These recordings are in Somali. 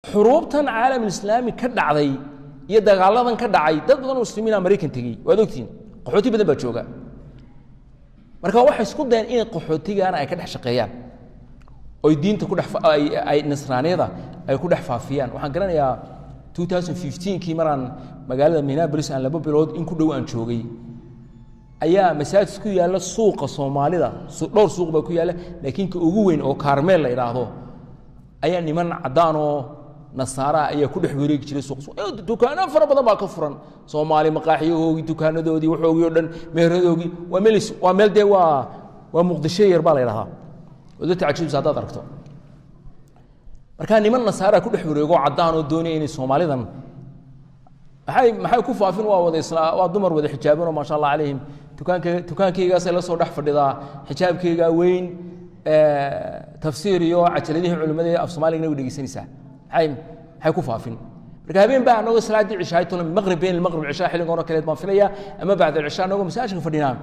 xuruubtan caalam islaami ka dhacday iyo dagaaladan ka dhacay dad badan oo muslimiin American tagay waad ogtiin qaxooti badan baa jooga marka waxa isku dayeen in qaxootigaana ay ka dhex shaqeeyaan oo diinta ku dhex ay nasraaniyada ay ku dhex faafiyaan waxaan garanayaa 2015 kii maraan magaalada Minneapolis aan laba bilood in ku dhow aan joogay ayaa masaajid ku yaala suuqa Soomaalida dhowr suuq baa ku yaala laakiin ka ugu weyn oo Carmel la yiraahdo ayaa niman cadaan oo nasaara ayaa ku dhex wareegi jiray suuq dukaano fara badan baa ka furan Soomaali maqaaxiyoodii dukaanadoodii waxoogii oo dhan meeradoodii waa meel de waa Muqdisho yar baa la yiraahdaa wada taajib saadaad aragto marka niman nasaara ku dhex wareego cadaan oo doonay inay Soomaalidan maxay ku faafin waa dumar wada xijaaban oo ma sha Allah alayhim dukaankaygaas la soo dhex fadhidaa xijaabkayga weyn tafsiir iyo cajaladii culimada af Soomaaliga u dhageysanaysaa hay ku faafin marka habeen baa anagu salaadii cishaa toona maghrib been maghrib cishaa xilliga hore kaleed baan filaya ama bacda cishaa anagu masaajidka fadhinaa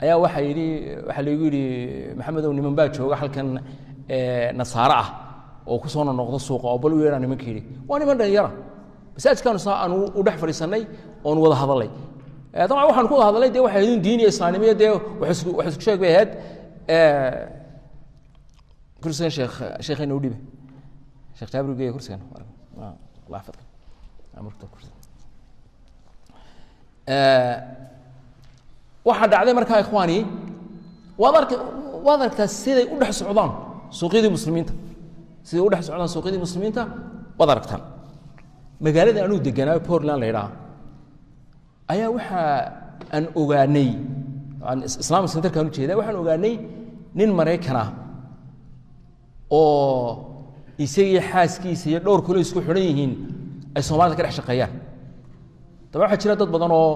ayaa waxa lagu yiri maxamed oo niman baa jooga halkan nasaara ah oo ku soo noqdo suuqa oo bal weeraan niman kiri waa niman dhalinyaro masaajidkan aanu u dhex fadhiisanay oo wada hadalay dabcan waxaan ku wada hadalay de waxa idin diin iyo islaamiyada de wax isku sheeg bay ahayd kursigan sheekheena u dhibe sheekh Jaabir geey kursigan Allah xafidka amarta kursigan waxa dhacday markaa ikhwaani waad aragtaa siday u dhex socdaan suuqyada muslimiinta waad aragtaan magaalada aanu deganaa Portland la yiraahdo ayaa waxa aan ogaanay Islaam Center kan u jeedaa waxaan ogaanay nin Mareykan ah oo isagii xaaskiisa iyo dhowr kale isku xiran yihiin ay Soomaalida ka dhex shaqeeyaan tabaa waxa jira dad badan oo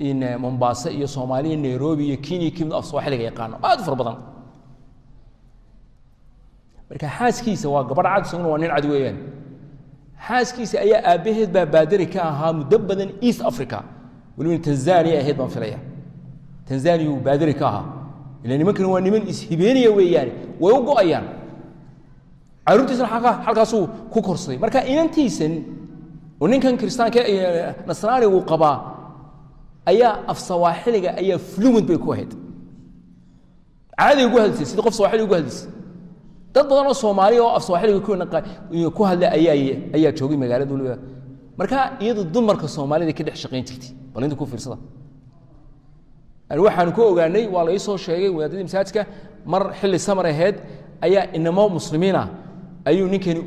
in Mombasa iyo Soomaaliya Nairobi iyo Kenya kimid af Soomaaliga yaqaan aad far badan marka xaaskiisa waa gabadh cad soo waa nin cad weeyaan xaaskiisa ayaa aabaheed baa baadari ka ahaa muddo badan East Africa waliba Tanzania ahayd baan filaya Tanzania uu baadari ka ahaa ilaa nimankan waa niman ishibeeniya weeyaan way u go'ayaan caruurtiisana halkaas uu ku korsaday marka inantiisan oo ninkan Kristaanka Nasraani uu qaba ayaa af Soomaaliga ayaa fluent bay ku ahayd caadi ugu hadisay sida qof Soomaali ugu hadisay dad badan oo Soomaali oo af Soomaaliga ku hadlay ayaa joogay magaalada waliba marka iyadu dumarka Soomaalida ka dhex shaqeyn jirtay bal inta ku fiirsada waxaan ku ogaanay waa la soo sheegay wadaadada masaajidka mar xilli samar aheed ayaa inamo muslimiina ayuu ninkani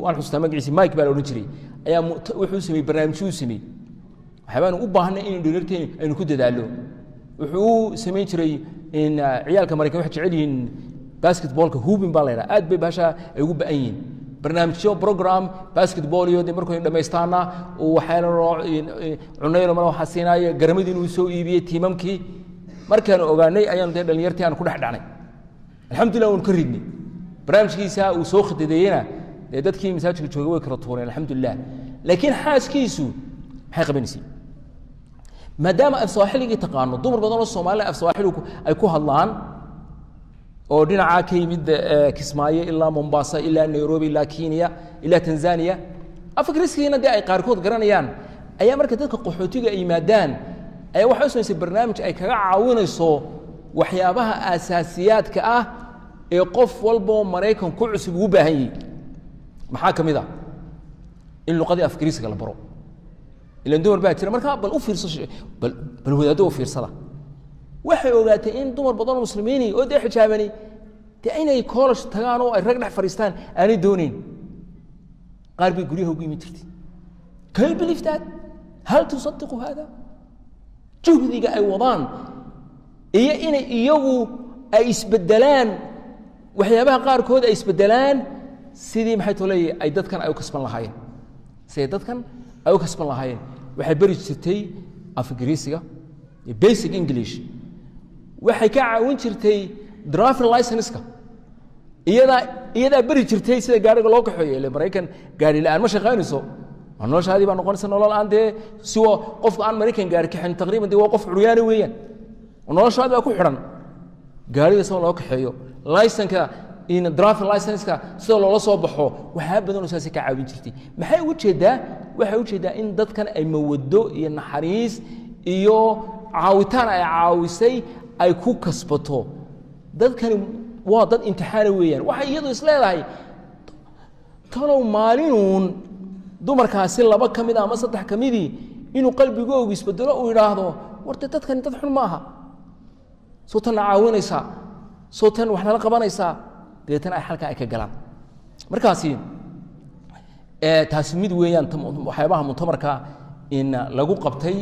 aan xustaa magaciisa Mike baa la oran jiray ayaa wuxuu sameeyay barnaamij uu sameeyay waxaan u baahnay in dhalinyarteen aynu ku dadaalo wuxuu sameeyay jiray in ciyaalka Mareykan wax jecel yihiin basketballka hubin baa la yiraahdaa aad bay baasha ay ugu baahan yihiin barnaamijyo program basketball iyo markay dhameystaana oo waxa la cunaylo ma waxa siinaya garamadii inuu soo iibiyay tiimamkii markaan ogaanay ayaan dhalinyartii aan ku dhex dhacnay alxamdulillah waan ka ridnay barnaamijkiisa uu soo khidayna dadkii masaajidka joogay way kala tuureen alxamdulillah laakiin xaaskiisu maxay qabanaysaa maadaama af Soomaaliga taqaano dumar badan oo Soomaali af Soomaaliga ay ku hadlaan oo dhinaca ka yimid Kismaayo ilaa Mombasa ilaa Nairobi ilaa Kenya ilaa Tanzania afkriskiina ay qaarkood garanayaan ayaa marka dadka qaxootiga ay yimaadaan ay waxa u sameeyay barnaamij ay kaga caawinayso waxyaabaha asaasiyaadka ah ee qof walba oo Mareykan ku cusub u baahan yahay maxaa kamid ah in luqadii afkriisiga la baro ilaan dumar baa jira marka bal u fiirso bal wadaado u fiirsada waxay ogaatay in dumar badan oo muslimiin oo de xijaabani inay college tagaan oo ay rag dhex fariistaan aanay doonin qaar bay guriyaha ugu yimid jirtay can you believe that hal tusaddiqu hada juhdiga ay wadaan iyo inay iyagu ay isbedelaan waxyaabaha qaarkood ay isbedelaan sidii maxay tolay ay dadkan ay u kasban lahaayeen waxay bari jirtay af Ingiriisiga basic English waxay ka caawin jirtay driving license-ka iyada bari jirtay sida gaariga loo kaxeeyo ilaa Mareykan gaari la'aan ma shaqaynayso noloshaadii baa noqonaysa nolol aan de si qofka aan Mareykan gaari kaxin taqriiban waa qof curyaani weeyaan noloshaada baa ku xiran gaariga soo loo kaxeeyo license-ka in driving license-ka sida loola soo baxo waxaa badan oo saasi ka caawin jirtay maxay u jeedaa waxay u jeedaa in dadkan ay mawado iyo naxariis iyo caawitaan ay caawisay ay ku kasbato dadkan waa dad imtixaan weeyaan waxa iyadu isleedahay talow maalinuun dumarkaasi laba kamid ama saddex kamidii inuu qalbigoogu isbedelo uu yiraahdo warta dadkan dad xun ma aha soo tan caawinaysa soo tan wax la qabanaysa deetan ay halka ay ka galaan markaasi taasi mid weeyaan waxyaabaha mutamarka in lagu qabtay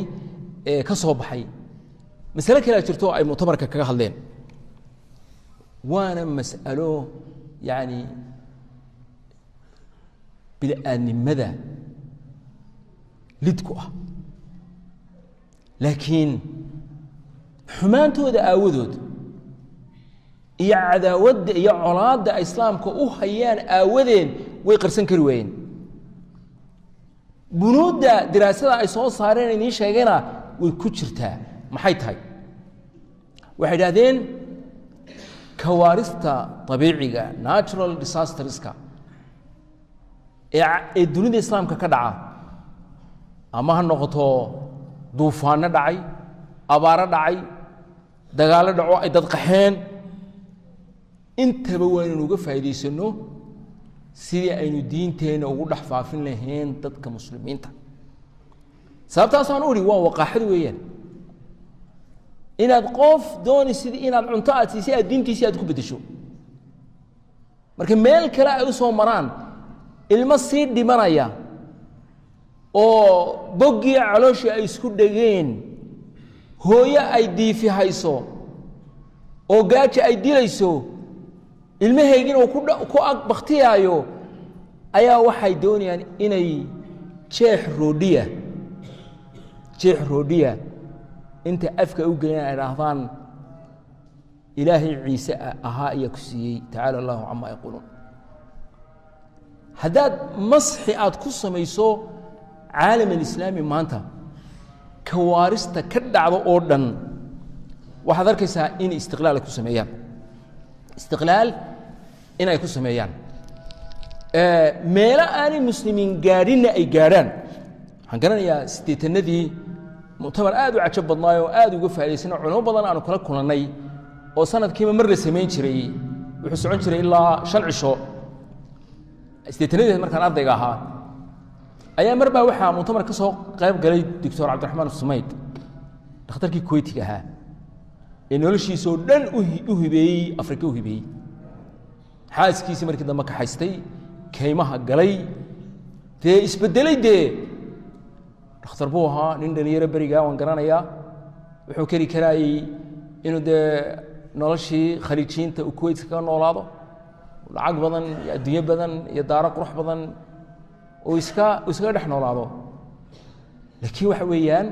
ka soo baxay mas'ala kale jirto ay mutamarka kaga hadleen waana mas'alo yani bid'aanimada lidku ah laakiin xumaantooda aawadood iyo cadaawadda iyo colaadda islaamka u hayaan aawadeen way qarsan kari waayeen bunuudda diraasada ay soo saareen inii sheegayna way ku jirtaa maxay tahay waxay yidhaahdeen kawaarista dabiiciga natural disasterska ee dunida islaamka ka dhaca ama ha noqoto duufaano dhacay abaaro dhacay dagaalo dhaco ay dad qaxeen intaba waa inaynu uga faa'iidaysano sidii aynu diinteenna ugu dhex faafin lahayn dadka muslimiinta sababtaasaan u idhi waa waqaaxad weeyaan inaad qof doonaysid inaad cunto aad siisay aad diintiisii aad ku beddesho marka meel kale ay u soo maraan ilmo sii dhimanaya oo boggii calooshii ay isku dhegeen hooyo ay diifi hayso oo gaaja ay dilayso ilmaheygina uu ku ag baktiyaayo ayaa waxay doonayaan inay jeex roodhiya inta afka u geliyaan ay dhaahdaan ilaahay ciise ahaa ayaa ku siiyey tacaala allahu camaa yaquuluun haddaad masxi aad ku samayso caalam alislaami maanta kawaarista ka dhacdo oo dhan waxaad arkaysaa in istiqlaal ay ku sameeyaan istiqlaal inay ku sameeyaan meelo aanay muslimiin gaadhinna ay gaadhaan waxaan garanayaa siddeetanadii muctamar aad u cajab badnaay oo aad uga faa'iidaysana culimo badan aanu kala kulannay oo sanadkiiba mar la samayn jiray wuxuu socon jiray ilaa 5 cisho siddeetanadii markaan ardayga ahaa ayaa mar baa waxaa muctamar ka soo qayb galay doctor cabdiraxmaan sumayd dhakhtarkii kuweytiga ahaa ee noloshiisa oo dhan u hibeeyey afrika u hibeeyey xaaskiisii markii dambe ka haystay kaymaha galay dee isbedelay dee dhakhtar buu ahaa nin dhalinyaro berigaa waan garanayaa wuxuu keri karaayey inuu dee noloshii khaliijiinta uu kuweytka kaga noolaado lacag badan iyo adduunyo badan iyo daaro qurux badan oo iskaga dhex noolaado laakiin waxa weeyaan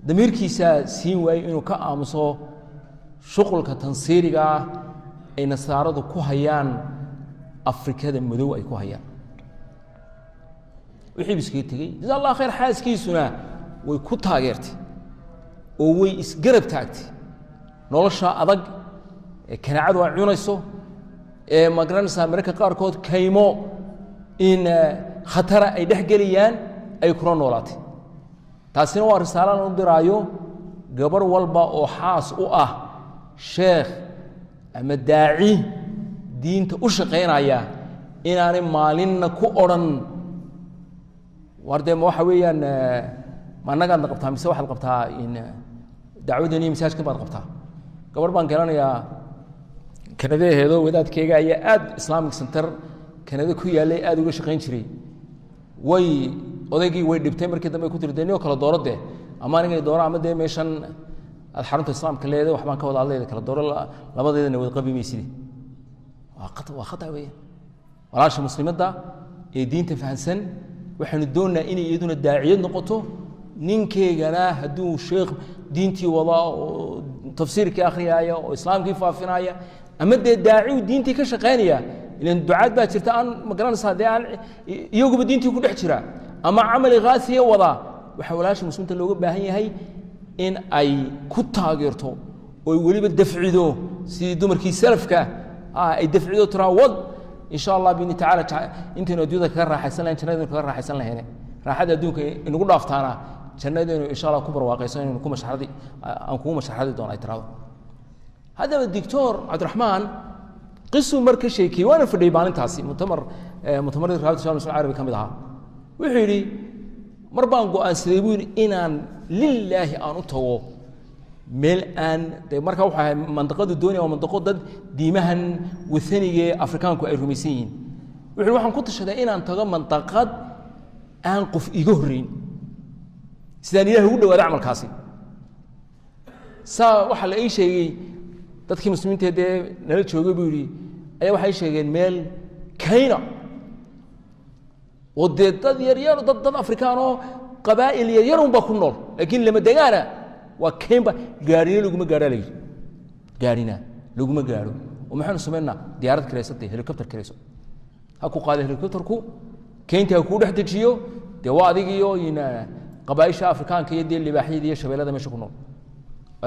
damiirkiisaa siin waayey inuu ka aamuso shuqulka tansiiriga ah ay nasaaradu ku hayaan afrikada madow ay ku hayaan wixii biskaga tegey jazaa allah khayr xaaskiisuna way ku taageertay oo way isgarab taagtay nolosha adag ee kanaacadu ay cunayso ee magaranaysaa mararka qaarkood kaymo in khatara ay dhex gelayaan ay kula noolaatay taasina waa risaalaan u diraayo gabar walba oo xaas u ah sheekh ama daaci diinta u shaqaynaya inaanay maalinna ku odhan war dee ma waxa weeyaan ma annagaadna qabtaa mise waxaad qabtaa in dacwadan iyo masaajkan baad qabtaa gabar baan garanayaa kanadaheedo wadaadkeyga ayaa aad islamic center kanada ku yaallay aad uga shaqayn jiray way odaygii way dhibtay markii dambe ku tiri dee nio kala dooro dee ama anigay dooro ama dee meeshan aad xarunta islaamka leedahay waxbaan ka wada hadlayda kala dooro labadeedana wada qabi mayside waa khata weeyaan walaasha muslimadda ee diinta fahansan waxaanu doonnaa inay iyaduna daaciyad noqoto ninkeygana hadduu sheekh diintii wada oo tafsiirkii akhriyaaya oo islaamkii faafinaya ama dee daaciu diintii ka shaqaynaya ilan ducaad baa jirta aan ma garanaysaa dee aan iyaguba diintii ku dhex jira ama camali khaasiya wada waxaa walaasha muslimiinta looga baahan yahay in ay ku taageerto oo weliba dafcido sidii dumarkii salafka ay dafcido tiraa wad in sha Allah biini tacaala intaynu adduunyada kaga raaxaysan lahayn jannada kaga raaxaysan lahayn raaxada adduunka inagu dhaaftaana jannadaynu in sha Allah ku barwaaqaysan inaynu ku mashxaradi aan kugu mashxaradi doona ay tiraado hadaba doctor Cabdiraxmaan qisu marka sheekay waana fadhiyay maalintaasi mutamarrid raabita shaamis arabi kamid aha wuxuu yiri mar baan go'aansaday buu inaan lillaahi aan u tago meel aan marka waxa ahay mandaqada doonaya waa mandaqo dad diimahan wathaniga afrikaanku ay rumaysan yihiin wuxuu waxaan ku tashaday inaan tago mandaqad aan qof iga horeyn sidaan ilaahay ugu dhawaado amalkaasi saa waxa la ii sheegay dadkii muslimiinta ee nala joogay buu yiri ayaa waxay sheegeen meel kayna oo dad yar dad afrikaano qabaa'il yar ba ku nool laakiin lama degaana waa kaynba gaarina laguma gaaraalay gaarina laguma gaaro oo maxaanu sameynaa diyaarad kireysatay helicopter kireyso ha ku qaado helicopterku kaynta ku dhex dejiyo de waa adigiyo ina qabaa'isha afrikaanka iyo libaaxyada iyo shabeelada meesha ku nool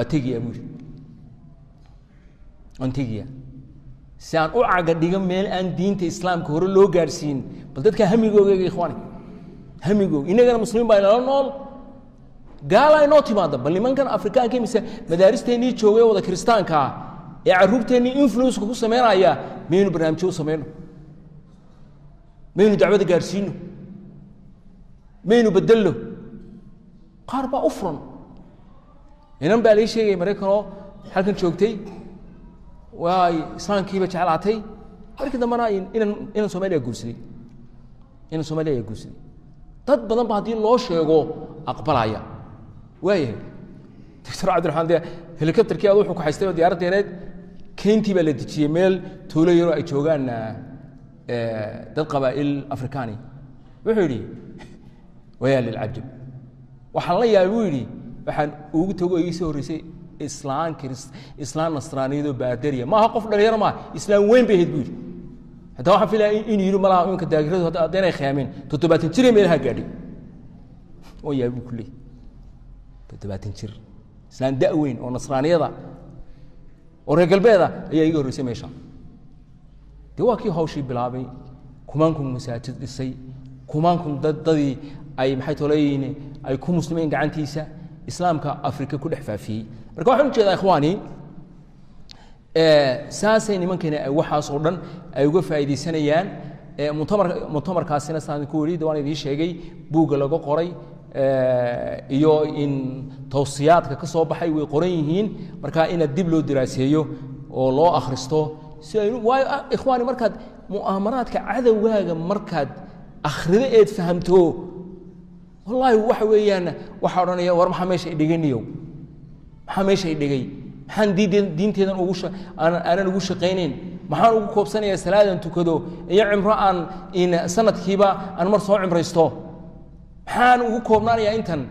atigiya buu antigiya si aan u caga dhiga meel aan diinta islaamka hore loo gaarsiin bal dadka hamigooga ikhwaani hamigoog inagana muslimiin baa la nool gaala inoo timaada bal nimankan afrikaanka mise madaaristeennii joogay wada kiristaanka ee caruurteennii influence ku sameynaya meenu barnaamijyo sameyno meenu dacwada gaarsiino meenu bedelno qaar baa u furan inan baa la sheegay mareykanoo halkan joogtay waay islaamkiiba jeclaatay markii dambana inan Soomaaliya guursaday dad badan ba hadii loo sheego aqbalaya waayahay Dr. Cabdiraxmaan de helicopterkii aad wuxuu ku haystay diyaaraddeed keyntii baa la dejiyay meel tuulo yar ay joogaan dad qabaa'il afrikaani wuxuu yiri waya lil ajab waxaan la yaabay yiri waxaan ugu tago ay soo horeysay islaan nasraaniyada baadariya ma aha qof dhalinyaro ma islaam weyn bay hadbuur hada waxa filaa in yiri malaha inka daagiradu hada ay khayaamin 70 jir meelaha gaadhi oo yaab kulli 70 jir islaan da'weyn oo nasraaniyada oo reer galbeeda ayaa iga horeysay meesha dawakii hawshii bilaabay kumaankum masaajid dhisay kumaankum dadadii ay maxay toleeyeen ay ku muslimiin gacantiisa islaamka Afrika ku dhex faafiyay marka waxaan u jeedaa ikhwaani saasay nimankeena ay waxaas oo dhan ay uga faa'iideysanayaan mutamarkaasina saan ku wariid waan idin sheegay buuga laga qoray iyo in tawsiyaadka ka soo baxay way qoran yihiin marka in dib loo diraaseeyo oo loo akhristo si ay ikhwaani markaad mu'amaraadka cadawgaaga markaad akhrida eed fahamto wallahi waxa weeyaan waxa oranaya war maxaa meesha dhiganiyo maxaa meesha dhigay maxaan diinteedan ugu aanan ugu shaqeynayn maxaan ugu koobsanayaa salaadan tukado iyo cimro aan in sanadkiiba aan mar soo cimraysto maxaan ugu koobnaanayaa intan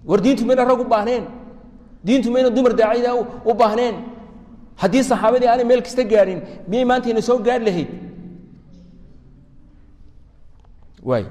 war diintu meena rag u baahneen diintu meena dumar daacida u baahneen haddii saxaabadii aanay meel kasta gaarin miyay maanta ina soo gaar lahayd waay